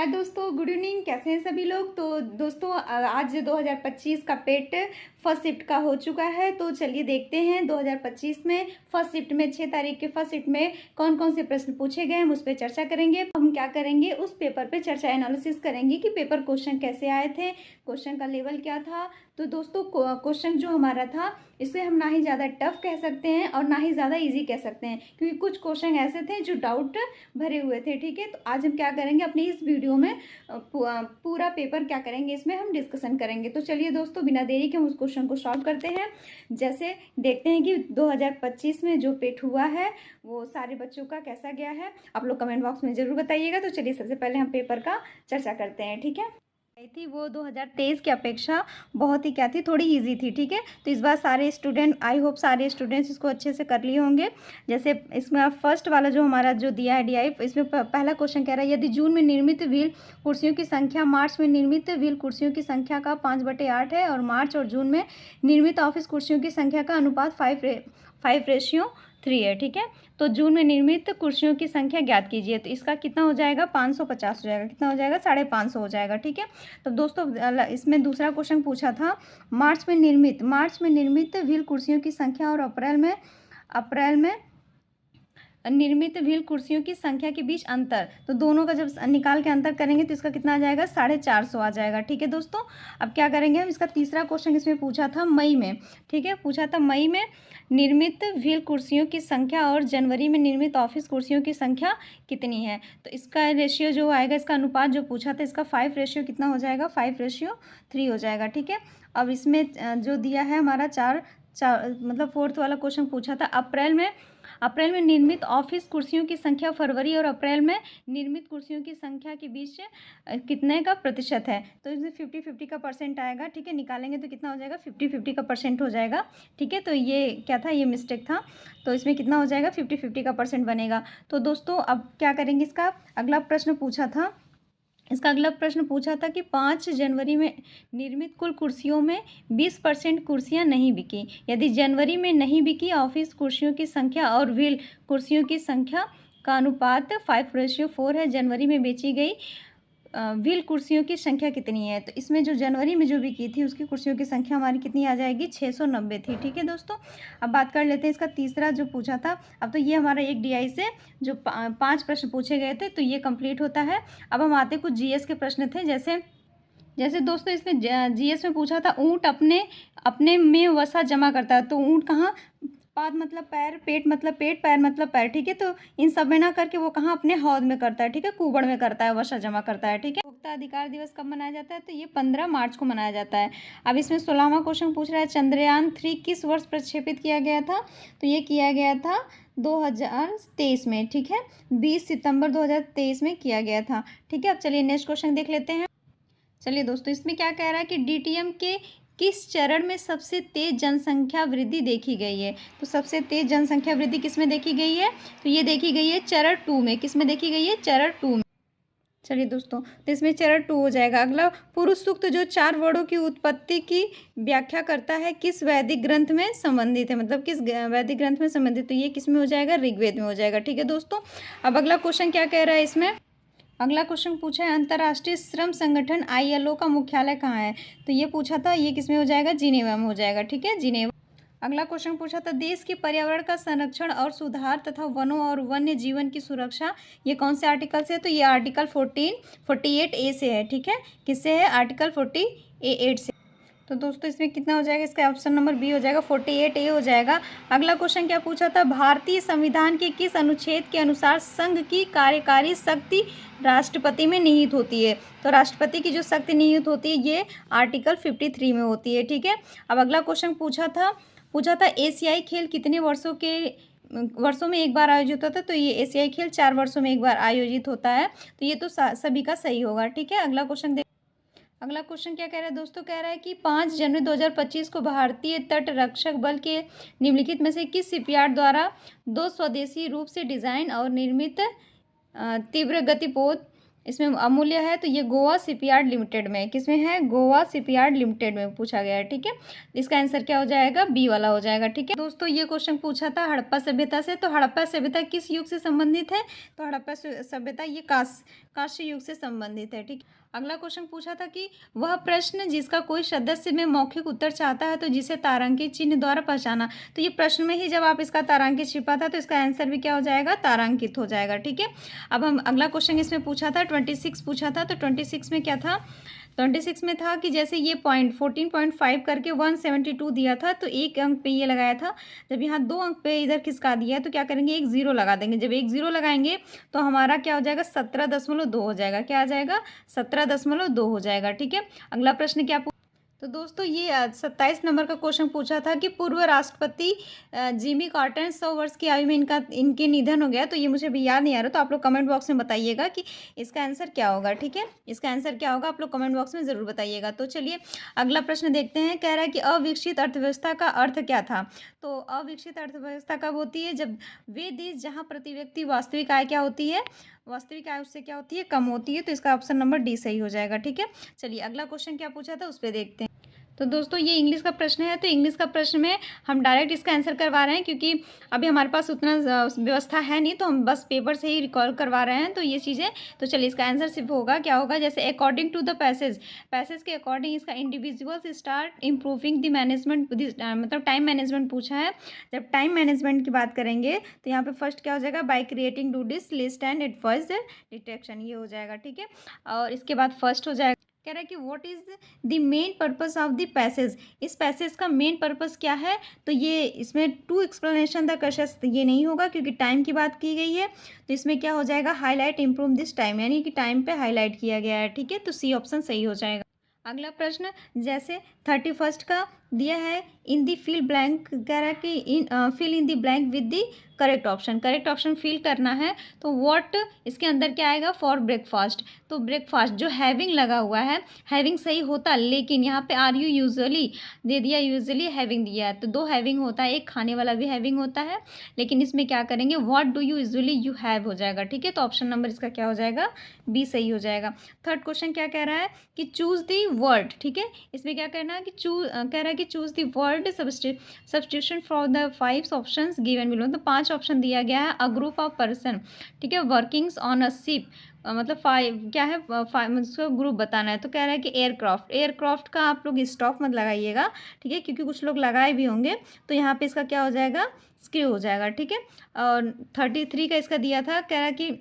दोस्तों, good evening. कैसे हैं सभी लोग। तो दोस्तों आज 2025 का पेट फर्स्ट शिफ्ट का हो चुका है। तो चलिए देखते हैं 2025 में फर्स्ट शिफ्ट में 6 तारीख के फर्स्ट शिफ्ट में कौन कौन से प्रश्न पूछे गए, हम उस पर चर्चा करेंगे। हम क्या करेंगे, उस पेपर पे चर्चा एनालिसिस करेंगे कि पेपर क्वेश्चन कैसे आए थे, क्वेश्चन का लेवल क्या था। तो दोस्तों क्वेश्चन जो हमारा था इसे हम ना ही ज़्यादा टफ कह सकते हैं और ना ही ज़्यादा इजी कह सकते हैं, क्योंकि कुछ क्वेश्चन ऐसे थे जो डाउट भरे हुए थे। ठीक है, तो आज हम क्या करेंगे, अपनी इस वीडियो में पूरा पेपर क्या करेंगे, इसमें हम डिस्कशन करेंगे। तो चलिए दोस्तों, बिना देरी के हम उस क्वेश्चन को सॉल्व करते हैं। जैसे देखते हैं कि 2025 में जो पेट हुआ है वो सारे बच्चों का कैसा गया है, आप लोग कमेंट बॉक्स में ज़रूर बताइएगा। तो चलिए सबसे पहले हम पेपर का चर्चा करते हैं। ठीक है, थी वो 2023 की अपेक्षा बहुत ही क्या थी, थोड़ी इजी थी। ठीक है, तो इस बार सारे स्टूडेंट, आई होप सारे स्टूडेंट्स इसको अच्छे से कर लिए होंगे। जैसे इसमें आप फर्स्ट वाला जो हमारा जो दिया है DI, इसमें पहला क्वेश्चन कह रहा है, यदि जून में निर्मित व्हील कुर्सियों की संख्या मार्च में निर्मित व्हील कुर्सियों की संख्या का 5/8 है और मार्च और जून में निर्मित ऑफिस कुर्सियों की संख्या का अनुपात 5:3 है। ठीक है, तो जून में निर्मित कुर्सियों की संख्या ज्ञात कीजिए। तो इसका कितना हो जाएगा, 550 हो जाएगा। कितना हो जाएगा, 550 हो जाएगा। ठीक है, तो दोस्तों इसमें दूसरा क्वेश्चन पूछा था, मार्च में निर्मित व्हील कुर्सियों की संख्या और अप्रैल में निर्मित व्हील कुर्सियों की संख्या के बीच अंतर। तो दोनों का जब निकाल के अंतर करेंगे तो इसका कितना आ जाएगा, 450 आ जाएगा। ठीक है दोस्तों, अब क्या करेंगे हम, इसका तीसरा क्वेश्चन इसमें पूछा था मई में। ठीक है, पूछा था मई में निर्मित व्हील कुर्सियों की संख्या और जनवरी में निर्मित ऑफिस कुर्सियों की संख्या कितनी है। तो इसका रेशियो जो आएगा, इसका अनुपात जो पूछा था, इसका 5 कितना हो जाएगा, 5:3 हो जाएगा। ठीक है, अब इसमें जो दिया है हमारा चार मतलब फोर्थ वाला क्वेश्चन पूछा था, अप्रैल में निर्मित ऑफिस कुर्सियों की संख्या फरवरी और अप्रैल में निर्मित कुर्सियों की संख्या के बीच कितने का प्रतिशत है। तो इसमें 50-50 का परसेंट आएगा। ठीक है, निकालेंगे तो कितना हो जाएगा, 50-50 का परसेंट हो जाएगा। ठीक है, तो ये क्या था, ये मिस्टेक था। तो इसमें कितना हो जाएगा, 50-50 का परसेंट बनेगा। तो दोस्तों अब क्या करेंगे, इसका अगला प्रश्न पूछा था, कि 5 जनवरी में निर्मित कुल कुर्सियों में 20% कुर्सियां नहीं बिकी। यदि जनवरी में नहीं बिकी ऑफिस कुर्सियों की संख्या और व्हील कुर्सियों की संख्या का अनुपात 5:4 है, जनवरी में बेची गई व्हील कुर्सियों की संख्या कितनी है। तो इसमें जो जनवरी में जो बिकी थी उसकी कुर्सियों की संख्या हमारी कितनी आ जाएगी, 690 थी। ठीक है दोस्तों, अब बात कर लेते हैं इसका तीसरा जो पूछा था। अब तो ये हमारा एक DI से जो 5 प्रश्न पूछे गए थे, तो ये कंप्लीट होता है। अब हम आते कुछ GS के प्रश्न थे। जैसे दोस्तों इसमें GS में पूछा था, ऊँट अपने में वसा जमा करता है। तो ऊँट कहाँ, पाद मतलब पैर, पेट मतलब पेट, पैर मतलब पैर। ठीक है, तो इन सब में ना करके वो कहाँ, अपने हौद में करता है। ठीक है, कुबड़ में करता है, वसा जमा करता है। ठीक है, उपभोक्ता अधिकार दिवस कब मनाया जाता है, तो ये 15 मार्च को मनाया जाता है। अब इसमें 16वां क्वेश्चन पूछ रहा है, चंद्रयान 3 किस वर्ष प्रक्षेपित किया गया था। तो ये किया गया था 2023 में। ठीक है, 20 सितंबर 2023 में किया गया था। ठीक है, अब चलिए नेक्स्ट क्वेश्चन देख लेते हैं। चलिए दोस्तों, इसमें क्या कह रहा है कि DTM के किस चरण में सबसे तेज जनसंख्या वृद्धि देखी गई है। तो सबसे तेज जनसंख्या वृद्धि किस में देखी गई है, तो ये देखी गई है चरण 2 में। किस में देखी गई है, चरण 2 में। चलिए दोस्तों, तो इसमें चरण 2 हो जाएगा। अगला, पुरुष सूक्त जो 4 वर्णों की उत्पत्ति की व्याख्या करता है, किस वैदिक ग्रंथ में संबंधित है, मतलब किस वैदिक ग्रंथ में संबंधित। तो ये किस में हो जाएगा, ऋग्वेद में हो जाएगा। ठीक है दोस्तों, अब अगला क्वेश्चन क्या कह रहा है, इसमें अगला क्वेश्चन पूछा है, अंतर्राष्ट्रीय श्रम संगठन ILO का मुख्यालय कहाँ है। तो ये पूछा था, ये किसमें हो जाएगा, जिनेवा में हो जाएगा। ठीक है, जिनेवा। अगला क्वेश्चन पूछा था, देश के पर्यावरण का संरक्षण और सुधार तथा वनों और वन्य जीवन की सुरक्षा, ये कौन से आर्टिकल से है। तो ये आर्टिकल 48A से है। ठीक है, किससे है, आर्टिकल 48A से। तो दोस्तों इसमें कितना हो जाएगा, इसका ऑप्शन नंबर बी हो जाएगा, 48A हो जाएगा। अगला क्वेश्चन क्या पूछा था, भारतीय संविधान के किस अनुच्छेद के अनुसार संघ की कार्यकारी शक्ति राष्ट्रपति में निहित होती है। तो राष्ट्रपति की जो शक्ति निहित होती है ये आर्टिकल 53 में होती है। ठीक है, अब अगला क्वेश्चन पूछा था एशियाई खेल कितने वर्षों में एक बार आयोजित होता है। तो ये एशियाई खेल 4 वर्षों में एक बार आयोजित होता है। तो ये तो सभी का सही होगा। ठीक है, अगला क्वेश्चन क्या कह रहा है दोस्तों, कह रहा है कि 5 जनवरी 2025 को भारतीय तट रक्षक बल के निम्नलिखित में से किस शिपयार्ड द्वारा 2 स्वदेशी रूप से डिजाइन और निर्मित तीव्र गति पोत इसमें अमूल्य है। तो ये गोवा शिपयार्ड लिमिटेड में, किसमें है, गोवा शिपयार्ड लिमिटेड में पूछा गया है। ठीक है, इसका आंसर क्या हो जाएगा, बी वाला हो जाएगा। ठीक है दोस्तों, ये क्वेश्चन पूछा था हड़प्पा सभ्यता से। तो हड़प्पा सभ्यता किस युग से संबंधित है। तो हड़प्पा सभ्यता ये कांस्य युग से संबंधित है। ठीक। अगला क्वेश्चन पूछा था कि वह प्रश्न जिसका कोई सदस्य में मौखिक उत्तर चाहता है तो जिसे तारांकित चिन्ह द्वारा पहचाना। तो ये प्रश्न में ही जब आप इसका तारांकित छिपा था तो इसका आंसर भी क्या हो जाएगा, तारांकित हो जाएगा। ठीक है। अब हम अगला क्वेश्चन इसमें पूछा था 26 पूछा था। तो 26 में क्या था, 26 में था कि जैसे ये पॉइंट 14.5 करके 172 दिया था तो एक अंक पे ये लगाया था। जब यहाँ 2 अंक पे इधर खिसका दिया है तो क्या करेंगे, एक जीरो लगा देंगे। जब एक जीरो लगाएंगे तो हमारा क्या हो जाएगा, 17.2 हो जाएगा। क्या आ जाएगा, 17.2 हो जाएगा। ठीक है। अगला प्रश्न क्या, तो दोस्तों ये 27 नंबर का क्वेश्चन पूछा था कि पूर्व राष्ट्रपति जिमी कार्टर 100 वर्ष की आयु में इनके निधन हो गया। तो ये मुझे अभी याद नहीं आ रहा, तो आप लोग कमेंट बॉक्स में बताइएगा कि इसका आंसर क्या होगा। ठीक है, इसका आंसर क्या होगा आप लोग कमेंट बॉक्स में ज़रूर बताइएगा। तो चलिए अगला प्रश्न देखते हैं। कह रहा है कि अविकसित अर्थव्यवस्था का अर्थ क्या था। तो अविकसित अर्थव्यवस्था कब होती है, जब वे देश जहाँ प्रति व्यक्ति वास्तविक आय क्या होती है, वास्तविक आय उससे क्या होती है, कम होती है। तो इसका ऑप्शन नंबर डी सही हो जाएगा। ठीक है। चलिए अगला क्वेश्चन क्या पूछा था उस पर देखते हैं। तो दोस्तों ये इंग्लिश का प्रश्न है। तो इंग्लिश का प्रश्न में हम डायरेक्ट इसका आंसर करवा रहे हैं क्योंकि अभी हमारे पास उतना व्यवस्था है नहीं, तो हम बस पेपर से ही रिकॉल करवा रहे हैं। तो ये चीज़ें, तो चलिए इसका आंसर सिर्फ होगा, क्या होगा, जैसे अकॉर्डिंग टू द पैसेज के अकॉर्डिंग इसका individuals start improving the management, मतलब टाइम मैनेजमेंट पूछा है। जब टाइम मैनेजमेंट की बात करेंगे तो यहाँ पे फर्स्ट क्या हो जाएगा, by creating to this list and advice detection, ये हो जाएगा। ठीक है। और इसके बाद फर्स्ट हो जाएगा, कह रहा है कि what is the main purpose of the passage, इस पैसेज का मेन पर्पस क्या है। तो ये इसमें टू एक्सप्लेनेशन द क्वेश्चन, ये नहीं होगा क्योंकि टाइम की बात की गई है। तो इसमें क्या हो जाएगा, हाईलाइट इम्प्रूव दिस टाइम, यानी कि टाइम पे हाईलाइट किया गया है। ठीक है। तो सी ऑप्शन सही हो जाएगा। अगला प्रश्न जैसे 31 का दिया है, इन दी फिल ब्लैंक, कह रहा है कि इन fill in the blank with the correct option, correct option fill करना है। तो व्हाट इसके अंदर क्या आएगा, फॉर ब्रेकफास्ट। तो ब्रेकफास्ट जो हैविंग लगा हुआ है, हैविंग सही होता, लेकिन यहाँ पे आर यू यूजुअली दे दिया, यूजुअली हैविंग दिया है। तो दो हैविंग होता है, एक खाने वाला भी हैविंग होता है, लेकिन इसमें क्या करेंगे, what do you usually you have हो जाएगा। ठीक है। तो ऑप्शन नंबर इसका क्या हो जाएगा, बी सही हो जाएगा। थर्ड क्वेश्चन क्या कह रहा है कि चूज दी वर्ड। ठीक है। इसमें क्या करना है कि कह रहा है कि choose the word substitution for the 5 option given below. तो 5 ऑप्शन दिया गया है। अ ग्रुप ऑफ पर्सन, ठीक है, वर्किंग्स ऑन अ शिप, मतलब 5 क्या है, 5 उसको ग्रुप बताना है। तो कह रहा है कि एयरक्राफ्ट, एयरक्राफ्ट का आप लोग स्टॉप मत लगाइएगा, ठीक है, क्योंकि कुछ लोग लगाए भी होंगे। तो यहाँ पे इसका क्या हो जाएगा, स्क्रू हो जाएगा। ठीक है। और 33 का इसका दिया था, कह रहा है कि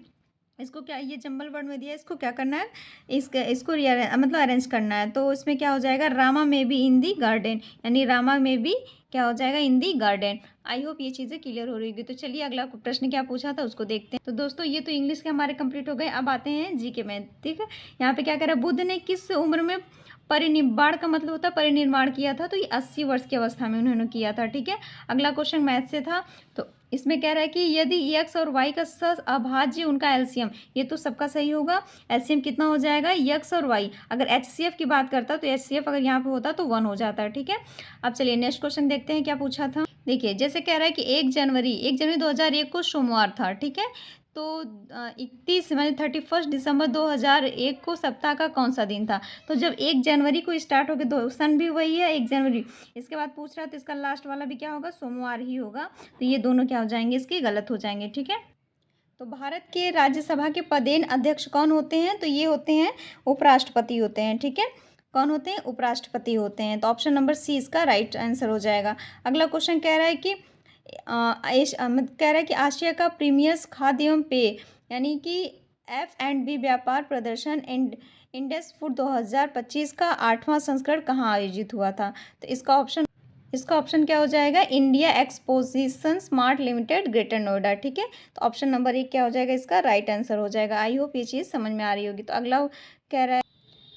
इसको क्या, ये जंबल वर्ड में दिया है, इसको क्या करना है, इसको मतलब अरेंज करना है। तो इसमें क्या हो जाएगा, रामा में बी इन दी गार्डन, यानी रामा में भी क्या हो जाएगा, इन दी गार्डन। आई होप ये चीज़ें क्लियर हो रही होगी। तो चलिए अगला प्रश्न क्या पूछा था उसको देखते हैं। तो दोस्तों ये तो इंग्लिश के हमारे कंप्लीट हो गए। अब आते हैं जी के में। ठीक है। यहाँ पे क्या कह रहा है, बुद्ध ने किस उम्र में परिनिर्वाण का मतलब होता है परिनिर्वाण किया था। तो ये 80 वर्ष की अवस्था में उन्होंने किया था। ठीक है। अगला क्वेश्चन मैथ से था। तो इसमें कह रहा है कि यदि एक्स और वाई का सहअभाज्य उनका एलसीएम, ये तो सबका सही होगा। एलसीएम कितना हो जाएगा, एक्स और वाई। अगर एचसीएफ की बात करता तो एचसीएफ अगर यहाँ पे होता तो 1 हो जाता है। ठीक है। अब चलिए नेक्स्ट क्वेश्चन देखते हैं क्या पूछा था। देखिए जैसे कह रहा है कि 1 जनवरी 2001 को सोमवार था। ठीक है। तो 31 माने 31 दिसंबर 2001 को सप्ताह का कौन सा दिन था। तो जब 1 जनवरी को स्टार्ट हो गया, दो सन भी वही है 1 जनवरी, इसके बाद पूछ रहा है तो इसका लास्ट वाला भी क्या होगा, सोमवार ही होगा। तो ये दोनों क्या हो जाएंगे, इसके गलत हो जाएंगे। ठीक है। तो भारत के राज्यसभा के पदेन अध्यक्ष कौन होते हैं। तो ये होते हैं उपराष्ट्रपति होते हैं। ठीक है। कौन होते हैं, उपराष्ट्रपति होते हैं। तो ऑप्शन नंबर सी इसका राइट आंसर हो जाएगा। अगला क्वेश्चन कह रहा है कि कह रहा है कि आसिया का प्रीमियस खाद्य एवं पेय, यानी कि F&B व्यापार प्रदर्शन इंडेक्स फूड 2025 का 8वां संस्करण कहाँ आयोजित हुआ था। तो इसका ऑप्शन क्या हो जाएगा, India exposition smart limited greater Noida. ठीक है। तो ऑप्शन नंबर 1 क्या हो जाएगा, इसका राइट आंसर हो जाएगा। आई होप ये चीज़ समझ में आ रही होगी। तो अगला कह रहा है,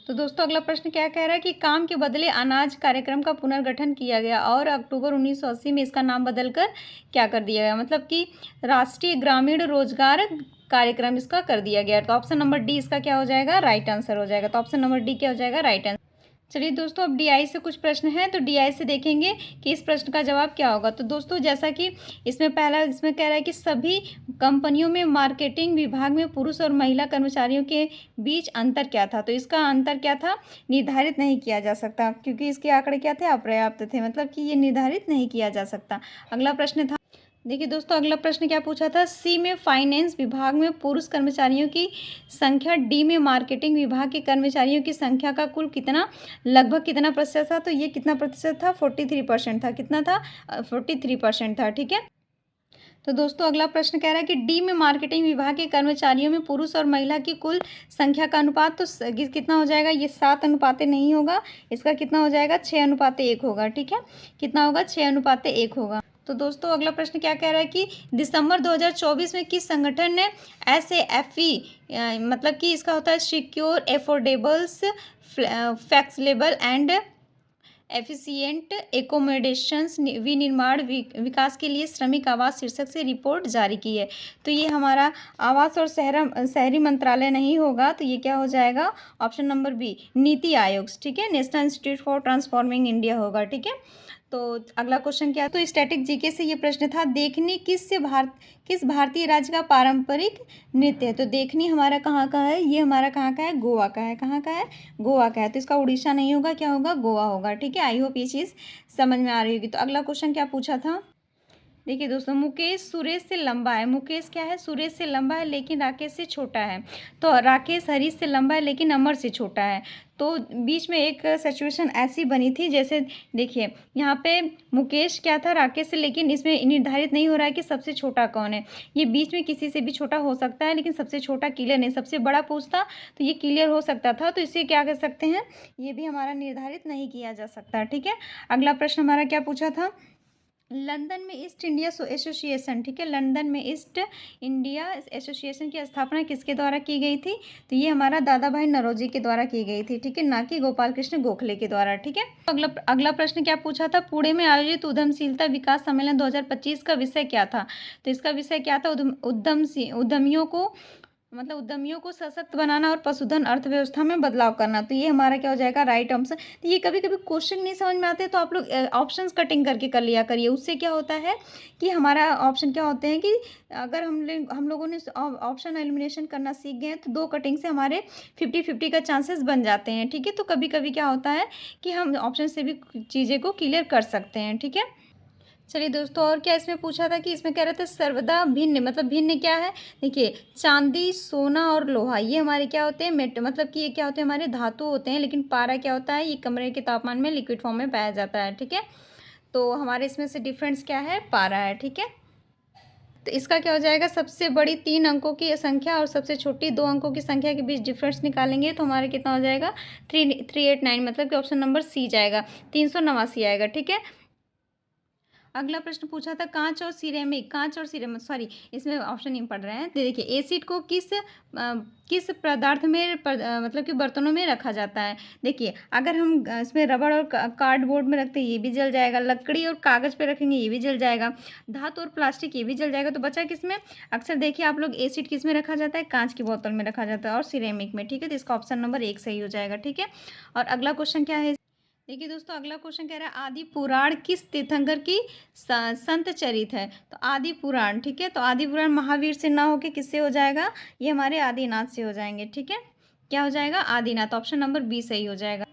तो दोस्तों अगला प्रश्न क्या कह रहा है कि काम के बदले अनाज कार्यक्रम का पुनर्गठन किया गया और अक्टूबर 1980 में इसका नाम बदलकर क्या कर दिया गया, मतलब कि राष्ट्रीय ग्रामीण रोजगार कार्यक्रम इसका कर दिया गया। तो ऑप्शन नंबर डी इसका क्या हो जाएगा, राइट आंसर हो जाएगा। तो ऑप्शन नंबर डी क्या हो जाएगा, राइट आंसर। चलिए दोस्तों अब डीआई से कुछ प्रश्न हैं, तो डीआई से देखेंगे कि इस प्रश्न का जवाब क्या होगा। तो दोस्तों जैसा कि इसमें कह रहा है कि सभी कंपनियों में मार्केटिंग विभाग में पुरुष और महिला कर्मचारियों के बीच अंतर क्या था। तो इसका अंतर क्या था, निर्धारित नहीं किया जा सकता, क्योंकि इसके आंकड़े क्या थे, अपर्याप्त थे, मतलब कि ये निर्धारित नहीं किया जा सकता। अगला प्रश्न था, देखिए दोस्तों, अगला प्रश्न क्या पूछा था, सी में फाइनेंस विभाग में पुरुष कर्मचारियों की संख्या, डी में मार्केटिंग विभाग के कर्मचारियों की संख्या का कुल कितना, लगभग कितना प्रतिशत था। तो ये कितना प्रतिशत था, 43% था। कितना था, 43% था। ठीक है। तो दोस्तों अगला प्रश्न कह रहा है कि डी में मार्केटिंग विभाग के कर्मचारियों में पुरुष और महिला की कुल संख्या का अनुपात, तो कितना हो जाएगा, ये 7 अनुपाते नहीं होगा, इसका कितना हो जाएगा, 6 अनुपाते 1 होगा। ठीक है, कितना होगा, 6 अनुपाते 1 होगा। तो दोस्तों अगला प्रश्न क्या कह रहा है कि दिसंबर 2024 में किस संगठन ने SAFE, मतलब कि इसका होता है secure एफोर्डेबल्स flexible and efficient accommodations विनिर्माण विकास के लिए श्रमिक आवास शीर्षक से रिपोर्ट जारी की है। तो ये हमारा आवास और शहरी मंत्रालय नहीं होगा, तो ये क्या हो जाएगा, option number B, NITI Aayog. ठीक है, national institute for transforming India होगा। ठीक है। तो अगला क्वेश्चन क्या है, तो स्टैटिक जीके से ये प्रश्न था, देखनी किस भारतीय राज्य का पारंपरिक नृत्य है। तो देखनी हमारा कहाँ का है, ये हमारा कहाँ का है, गोवा का है। कहाँ का है, गोवा का है। तो इसका उड़ीसा नहीं होगा, क्या होगा, गोवा होगा। ठीक है, आई होप ये चीज़ समझ में आ रही होगी। तो अगला क्वेश्चन क्या पूछा था, देखिए दोस्तों, मुकेश सुरेश से लंबा है। मुकेश क्या है, सुरेश से लंबा है लेकिन राकेश से छोटा है। तो राकेश हरीश से लंबा है लेकिन अमर से छोटा है। तो बीच में एक सिचुएशन ऐसी बनी थी, जैसे देखिए यहाँ पे मुकेश क्या था, राकेश से, लेकिन इसमें निर्धारित नहीं हो रहा है कि सबसे छोटा कौन है। ये बीच में किसी से भी छोटा हो सकता है, लेकिन सबसे छोटा क्लियर नहीं, सबसे बड़ा पूछता तो ये क्लियर हो सकता था। तो इसे क्या कर सकते हैं, ये भी हमारा निर्धारित नहीं किया जा सकता। ठीक है। अगला प्रश्न हमारा क्या पूछा था, लंदन में ईस्ट इंडिया एसोसिएशन, ठीक है, लंदन में ईस्ट इंडिया एसोसिएशन की स्थापना किसके द्वारा की गई थी। तो ये हमारा दादा भाई नौरोजी के द्वारा की गई थी। ठीक है, ना कि गोपाल कृष्ण गोखले के द्वारा। ठीक है। तो अगला प्रश्न क्या पूछा था, पुणे में आयोजित उद्यमशीलता विकास सम्मेलन 2025 का विषय क्या था। तो इसका विषय क्या था, उद्यमियों को सशक्त बनाना और पशुधन अर्थव्यवस्था में बदलाव करना। तो ये हमारा क्या हो जाएगा, राइट आंसर। तो ये कभी कभी क्वेश्चन नहीं समझ में आते तो आप लोग ऑप्शंस कटिंग करके कर लिया करिए। उससे क्या होता है कि हमारा ऑप्शन क्या होते हैं कि अगर हम लोगों ने ऑप्शन एलिमिनेशन करना सीख गए तो 2 कटिंग से हमारे 50-50 का चांसेस बन जाते हैं। ठीक है। तो कभी कभी क्या होता है कि हम ऑप्शन से भी चीज़ें को क्लियर कर सकते हैं। ठीक है। चलिए दोस्तों, और क्या इसमें पूछा था कि इसमें कह रहे थे सर्वदा भिन्न, मतलब भिन्न क्या है, देखिए चांदी सोना और लोहा ये हमारे क्या होते हैं, मतलब कि ये क्या होते हैं, हमारे धातु होते हैं। लेकिन पारा क्या होता है, ये कमरे के तापमान में लिक्विड फॉर्म में पाया जाता है। ठीक है। तो हमारे इसमें से डिफरेंस क्या है, पारा है। ठीक है। तो इसका क्या हो जाएगा, सबसे बड़ी 3 अंकों की संख्या और सबसे छोटी 2 अंकों की संख्या के बीच डिफरेंस निकालेंगे तो हमारे कितना हो जाएगा, 389, मतलब कि ऑप्शन नंबर सी जाएगा, 389 आएगा। ठीक है। अगला प्रश्न पूछा था, कांच और सिरेमिक सॉरी, इसमें ऑप्शन नहीं पढ़ रहे हैं। तो देखिए एसिड को किस पदार्थ में मतलब कि बर्तनों में रखा जाता है। देखिए अगर हम इसमें रबड़ और कार्डबोर्ड में रखते हैं ये भी जल जाएगा, लकड़ी और कागज़ पे रखेंगे ये भी जल जाएगा, धातु और प्लास्टिक ये भी जल जाएगा। तो बचा किसमें, अक्सर देखिए आप लोग एसिड किस में रखा जाता है, कांच की बोतल में रखा जाता है और सिरेमिक में। ठीक है। तो इसका ऑप्शन नंबर 1 सही हो जाएगा। ठीक है। और अगला क्वेश्चन क्या है, देखिए दोस्तों, अगला क्वेश्चन कह रहा है आदि पुराण किस तीर्थंकर की संत चरित है। तो आदि पुराण, ठीक है, तो आदि पुराण महावीर से ना होके किससे हो जाएगा, ये हमारे आदिनाथ से हो जाएंगे। ठीक है, क्या हो जाएगा, आदिनाथ, ऑप्शन नंबर बी सही हो जाएगा।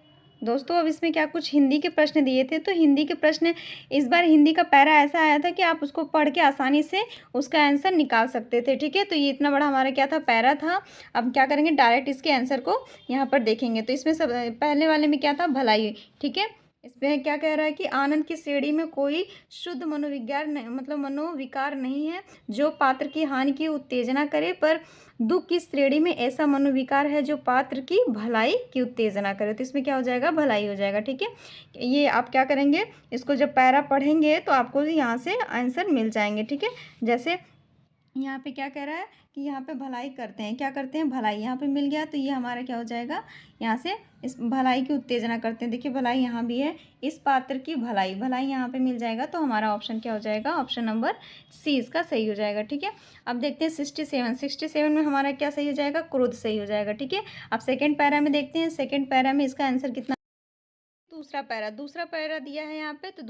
दोस्तों अब इसमें क्या कुछ हिंदी के प्रश्न दिए थे, तो हिंदी के प्रश्न इस बार हिंदी का पैरा ऐसा आया था कि आप उसको पढ़ के आसानी से उसका आंसर निकाल सकते थे। ठीक है। तो ये इतना बड़ा हमारा क्या था, पैरा था। अब क्या करेंगे, डायरेक्ट इसके आंसर को यहाँ पर देखेंगे। तो इसमें सब पहले वाले में क्या था, भलाई। ठीक है। इसमें क्या कह रहा है कि आनंद की श्रेणी में कोई शुद्ध मनोविज्ञान नहीं, मतलब मनोविकार नहीं है जो पात्र की हानि की उत्तेजना करे, पर दुख की श्रेणी में ऐसा मनोविकार है जो पात्र की भलाई की उत्तेजना करे। तो इसमें क्या हो जाएगा, भलाई हो जाएगा। ठीक है। ये आप क्या करेंगे, इसको जब पैरा पढ़ेंगे तो आपको यहाँ से आंसर मिल जाएंगे। ठीक है। जैसे यहाँ पे क्या कह रहा है कि यहाँ पे भलाई करते हैं, क्या करते हैं, भलाई, यहाँ पे मिल गया तो ये हमारा क्या हो जाएगा, यहाँ से इस भलाई की उत्तेजना करते हैं। देखिए भलाई यहाँ भी है, इस पात्र की भलाई, भलाई यहाँ पे मिल जाएगा। तो हमारा ऑप्शन क्या हो जाएगा, ऑप्शन नंबर सी इसका सही हो जाएगा। ठीक है। अब देखते हैं 67 में हमारा क्या सही हो जाएगा, क्रोध सही हो जाएगा। ठीक है। अब सेकेंड पैरा में देखते हैं, सेकेंड पैरा में इसका आंसर कितना, दूसरा पैरा दिया है यहाँ पे, तो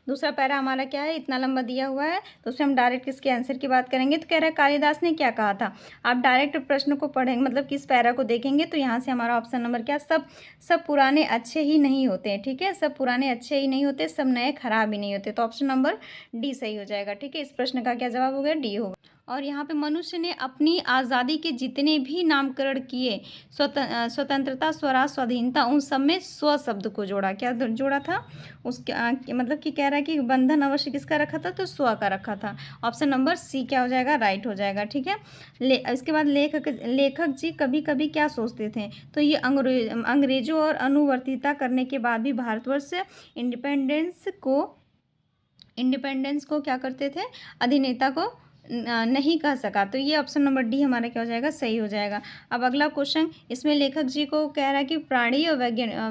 दूसरा पैरा हमारा क्या है, इतना लंबा दिया हुआ है, तो उसमें हम डायरेक्ट इसके आंसर की बात करेंगे। तो कह रहा है कालिदास ने क्या कहा था। आप डायरेक्ट प्रश्न को पढ़ेंगे, मतलब किस पैरा को देखेंगे, तो यहाँ से हमारा ऑप्शन नंबर क्या, सब पुराने अच्छे ही नहीं होते हैं, ठीक है, सब पुराने अच्छे ही नहीं होते, सब नए खराब ही नहीं होते। तो ऑप्शन नंबर डी सही हो जाएगा, ठीक है। इस प्रश्न का क्या जवाब हो गया, डी होगा। और यहाँ पे मनुष्य ने अपनी आज़ादी के जितने भी नामकरण किए, स्वतंत्रता, स्वराज, स्वाधीनता, उन सब में स्व शब्द को जोड़ा। क्या जोड़ा था, उसके मतलब कि कह रहा है कि बंधन अवश्य किसका रखा था, तो स्व का रखा था। ऑप्शन नंबर सी क्या हो जाएगा, राइट हो जाएगा, ठीक है। इसके बाद लेखक जी कभी कभी क्या सोचते थे, तो ये अंग्रेजों और अनुवर्तिता करने के बाद भी भारतवर्ष इंडिपेंडेंस को क्या करते थे, अधिनेता को नहीं कह सका। तो ये ऑप्शन नंबर डी हमारा क्या हो जाएगा, सही हो जाएगा। अब अगला क्वेश्चन, इसमें लेखक जी को कह रहा है कि प्राणी और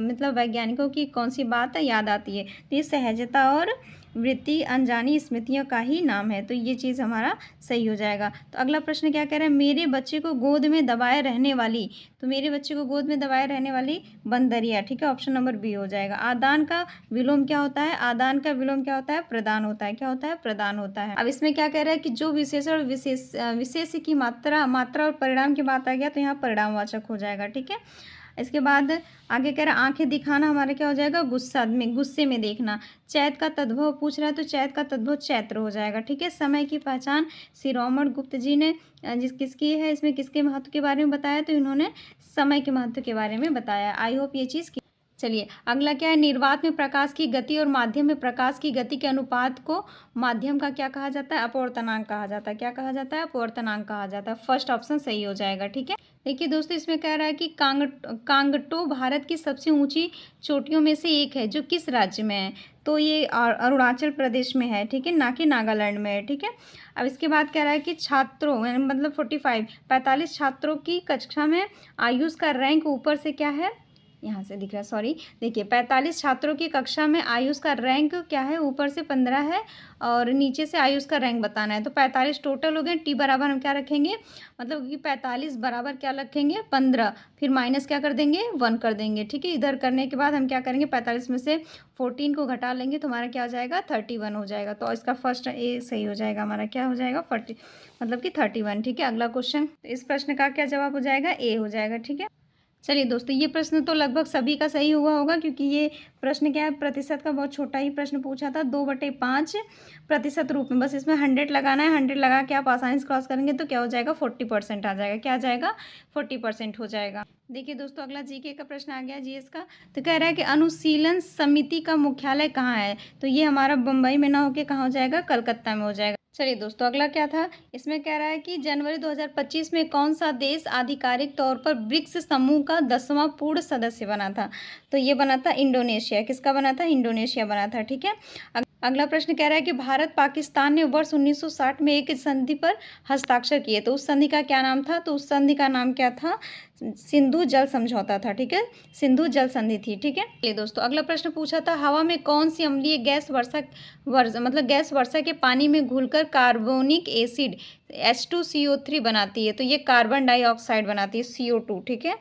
मतलब वैज्ञानिकों की कौन सी बात याद आती है, तो ये सहजता और वृत्ति अनजानी स्मृतियों का ही नाम है। तो ये चीज़ हमारा सही हो जाएगा। तो अगला प्रश्न क्या कह रहा है, मेरे बच्चे को गोद में दबाए रहने वाली, तो मेरे बच्चे को गोद में दबाए रहने वाली बंदरिया, ठीक है, ऑप्शन नंबर बी हो जाएगा। आदान का विलोम क्या होता है, आदान का विलोम क्या होता है, प्रदान होता है। क्या होता है, प्रदान होता है। अब इसमें क्या कह रहा है कि जो विशेषण और विशेष की मात्रा और परिणाम की बात आ गया, तो यहाँ परिणामवाचक हो जाएगा, ठीक है। इसके बाद आगे कह रहा है आंखें दिखाना हमारा क्या हो जाएगा, गुस्से में देखना। चैत का तद्भव पूछ रहा है, तो चैत का तद्भव चैत्र हो जाएगा, ठीक है। समय की पहचान शिरोमणि गुप्त जी ने किसकी है, इसमें किसके महत्व के बारे में बताया, तो इन्होंने समय के महत्व के बारे में बताया। आई होप ये चीज़। चलिए अगला क्या है, निर्वात में प्रकाश की गति और माध्यम में प्रकाश की गति के अनुपात को माध्यम का क्या कहा जाता है, अपवर्तनांक कहा जाता है। क्या कहा जाता है, अपवर्तनांक कहा जाता है। फर्स्ट ऑप्शन सही हो जाएगा, ठीक है। देखिए दोस्तों, इसमें कह रहा है कि कांगटो भारत की सबसे ऊंची चोटियों में से एक है, जो किस राज्य में है, तो ये अरुणाचल प्रदेश में है, ठीक है, ना कि नागालैंड में है, ठीक है। अब इसके बाद कह रहा है कि छात्रों मतलब 45 छात्रों की कक्षा में आयुष का रैंक ऊपर से क्या है, यहाँ से दिख रहा है, सॉरी, देखिए 45 छात्रों की कक्षा में आयुष का रैंक क्या है, ऊपर से 15 है और नीचे से आयुष का रैंक बताना है। तो 45 टोटल हो गए, टी बराबर हम क्या रखेंगे, मतलब कि 45 बराबर क्या रखेंगे, 15, फिर माइनस क्या कर देंगे, 1 कर देंगे, ठीक है। इधर करने के बाद हम क्या करेंगे, 45 में से 14 को घटा लेंगे, तो हमारा क्या हो जाएगा, 31 हो जाएगा। तो इसका फर्स्ट ए सही हो जाएगा, हमारा क्या हो जाएगा, 40 मतलब कि 31, ठीक है। अगला क्वेश्चन, तो इस प्रश्न का क्या जवाब हो जाएगा, ए हो जाएगा, ठीक है। चलिए दोस्तों, ये प्रश्न तो लगभग सभी का सही हुआ होगा, क्योंकि ये प्रश्न क्या है, प्रतिशत का बहुत छोटा ही प्रश्न पूछा था, 2/5 प्रतिशत रूप में। बस इसमें 100 लगाना है, 100 लगा के आप आसानी से क्रॉस करेंगे तो क्या हो जाएगा, 40% आ जाएगा। क्या आ जाएगा, 40% हो जाएगा। देखिए दोस्तों, अगला जीके का प्रश्न आ गया, जीएस का। तो कह रहा है कि अनुशीलन समिति का मुख्यालय कहाँ है, तो ये हमारा बम्बई में ना होके कहाँ हो जाएगा, कलकत्ता में हो जाएगा। चलिए दोस्तों, अगला क्या था, इसमें कह रहा है कि जनवरी 2025 में कौन सा देश आधिकारिक तौर पर ब्रिक्स समूह का 10वां पूर्ण सदस्य बना था, तो ये बना था इंडोनेशिया। किसका बना था, इंडोनेशिया बना था, ठीक है। अगला प्रश्न कह रहा है कि भारत पाकिस्तान ने वर्ष 1960 में एक संधि पर हस्ताक्षर किए, तो उस संधि का क्या नाम था, तो उस संधि का नाम क्या था, सिंधु जल समझौता था, ठीक है, सिंधु जल संधि थी, ठीक है। चलिए दोस्तों, अगला प्रश्न पूछा था, हवा में कौन सी अम्लीय गैस गैस वर्षा के पानी में घुलकर कार्बोनिक एसिड H2CO3 बनाती है, तो ये कार्बन डाइऑक्साइड बनाती है, CO2, ठीक है,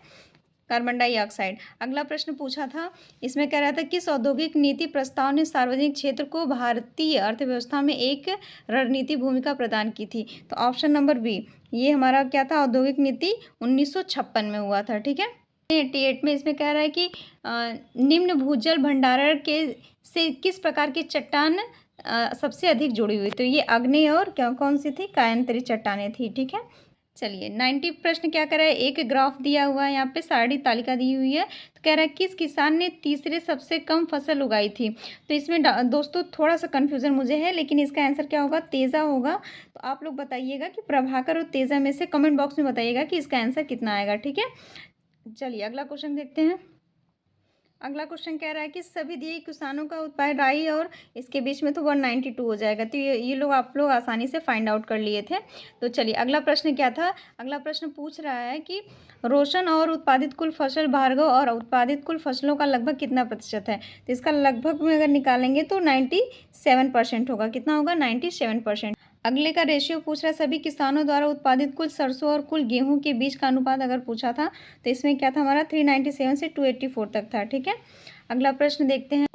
कार्बन डाइऑक्साइड। अगला प्रश्न पूछा था, इसमें कह रहा था किस औद्योगिक नीति प्रस्ताव ने सार्वजनिक क्षेत्र को भारतीय अर्थव्यवस्था में एक रणनीति भूमिका प्रदान की थी, तो ऑप्शन नंबर बी, ये हमारा क्या था, औद्योगिक नीति 1956 में हुआ था, ठीक है। 88 में इसमें कह रहा है कि निम्न भूजल भंडारण के से किस प्रकार की चट्टान सबसे अधिक जुड़ी हुई, तो ये आग्नेय और क्या कौन सी थी, कायांतरी चट्टानें थी, ठीक है। चलिए 90 प्रश्न क्या कर रहा है, एक ग्राफ दिया हुआ है, यहाँ पे सारी तालिका दी हुई है, तो कह रहा है किस किसान ने तीसरे सबसे कम फसल उगाई थी, तो इसमें दोस्तों थोड़ा सा कन्फ्यूज़न मुझे है, लेकिन इसका आंसर क्या होगा, तेज़ा होगा। तो आप लोग बताइएगा कि प्रभाकर और तेज़ा में से कमेंट बॉक्स में बताइएगा कि इसका आंसर कितना आएगा, ठीक है। चलिए अगला क्वेश्चन देखते हैं। अगला क्वेश्चन कह रहा है कि सभी दिए किसानों का उत्पादन राई और इसके बीच में तो 192 हो जाएगा, तो ये लोग आप लोग आसानी से फाइंड आउट कर लिए थे। तो चलिए अगला प्रश्न क्या था, अगला प्रश्न पूछ रहा है कि रोशन और उत्पादित कुल फसल, भार्गव और उत्पादित कुल फसलों का लगभग कितना प्रतिशत है, तो इसका लगभग में अगर निकालेंगे तो 97% होगा। कितना होगा, 97%। अगले का रेशियो पूछ रहा है, सभी किसानों द्वारा उत्पादित कुल सरसों और कुल गेहूं के बीच का अनुपात अगर पूछा था, तो इसमें क्या था हमारा 397 से 284 तक था, ठीक है। अगला प्रश्न देखते हैं।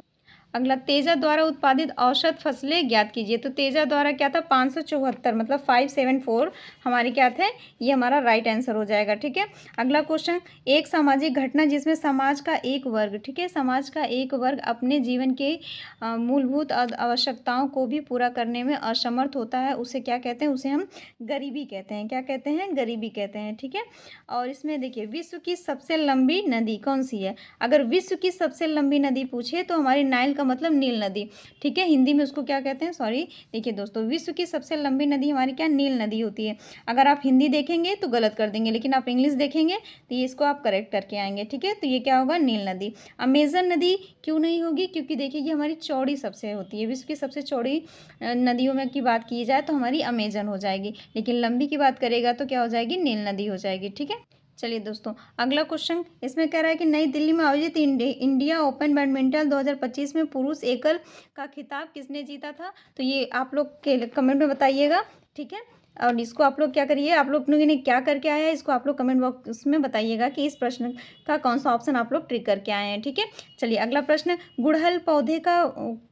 अगला, तेजा द्वारा उत्पादित औसत फसलें ज्ञात कीजिए। तो तेजा द्वारा क्या था, 574, मतलब 574 हमारी क्या थे, ये हमारा राइट आंसर हो जाएगा। ठीक है। अगला क्वेश्चन, एक सामाजिक घटना जिसमें समाज का एक वर्ग, ठीक है, समाज का एक वर्ग अपने जीवन के मूलभूत आवश्यकताओं को भी पूरा करने में असमर्थ होता है, उसे क्या कहते हैं, उसे हम गरीबी कहते हैं। क्या कहते हैं, गरीबी कहते हैं। ठीक है। और इसमें देखिए, विश्व की सबसे लंबी नदी कौन सी है। अगर विश्व की सबसे लंबी नदी पूछे तो हमारी नाइल का मतलब नील नदी। ठीक है, हिंदी में उसको क्या कहते हैं, सॉरी, देखिए दोस्तों, विश्व की सबसे लंबी नदी हमारी क्या, नील नदी होती है। अगर आप हिंदी देखेंगे तो गलत कर देंगे, लेकिन आप इंग्लिश देखेंगे तो ये इसको आप करेक्ट करके आएंगे। ठीक है, तो ये क्या होगा, नील नदी। अमेजन नदी क्यों नहीं होगी, क्योंकि देखिए ये हमारी चौड़ी सबसे होती है, विश्व की सबसे चौड़ी नदियों में की बात की जाए तो हमारी अमेजन हो जाएगी, लेकिन लंबी की बात करेगा तो क्या हो जाएगी, नील नदी हो जाएगी। ठीक है। चलिए दोस्तों, अगला क्वेश्चन इसमें कह रहा है कि नई दिल्ली में आयोजित इंडिया ओपन बैडमिंटन 2025 में पुरुष एकल का खिताब किसने जीता था। तो ये आप लोग के कमेंट में बताइएगा। ठीक है। और इसको आप लोग क्या करिए, आप लोग ने क्या करके आया है, इसको आप लोग कमेंट बॉक्स में बताइएगा कि इस प्रश्न का कौन सा ऑप्शन आप लोग ट्रिक करके आए हैं। ठीक है। चलिए अगला प्रश्न, गुड़हल पौधे का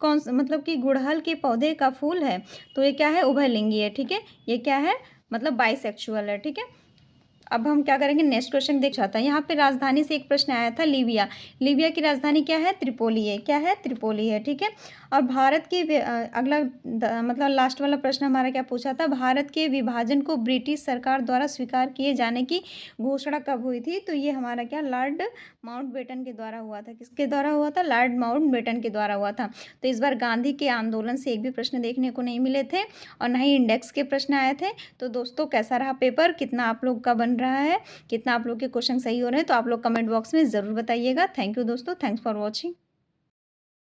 मतलब कि गुड़हल के पौधे का फूल है तो ये क्या है, उभयलिंगी है। ठीक है, ये क्या है, मतलब बाइसेक्सुअल है। ठीक है। अब हम क्या करेंगे, नेक्स्ट क्वेश्चन देख चाहता है। यहाँ पे राजधानी से एक प्रश्न आया था, लीबिया। लीबिया की राजधानी क्या है, त्रिपोली है। क्या है, त्रिपोली है। ठीक है। और भारत के अगला मतलब लास्ट वाला प्रश्न हमारा क्या पूछा था, भारत के विभाजन को ब्रिटिश सरकार द्वारा स्वीकार किए जाने की घोषणा कब हुई थी। तो ये हमारा क्या, लॉर्ड माउंटबेटन के द्वारा हुआ था। किसके द्वारा हुआ था, लॉर्ड माउंटबेटन के द्वारा हुआ था। तो इस बार गांधी के आंदोलन से एक भी प्रश्न देखने को नहीं मिले थे और न ही इंडेक्स के प्रश्न आए थे। तो दोस्तों, कैसा रहा पेपर, कितना आप लोग का बन रहा है, कितना आप लोग के क्वेश्चन सही हो रहे हैं, तो आप लोग कमेंट बॉक्स में ज़रूर बताइएगा। थैंक यू दोस्तों, थैंक्स फॉर वॉचिंग।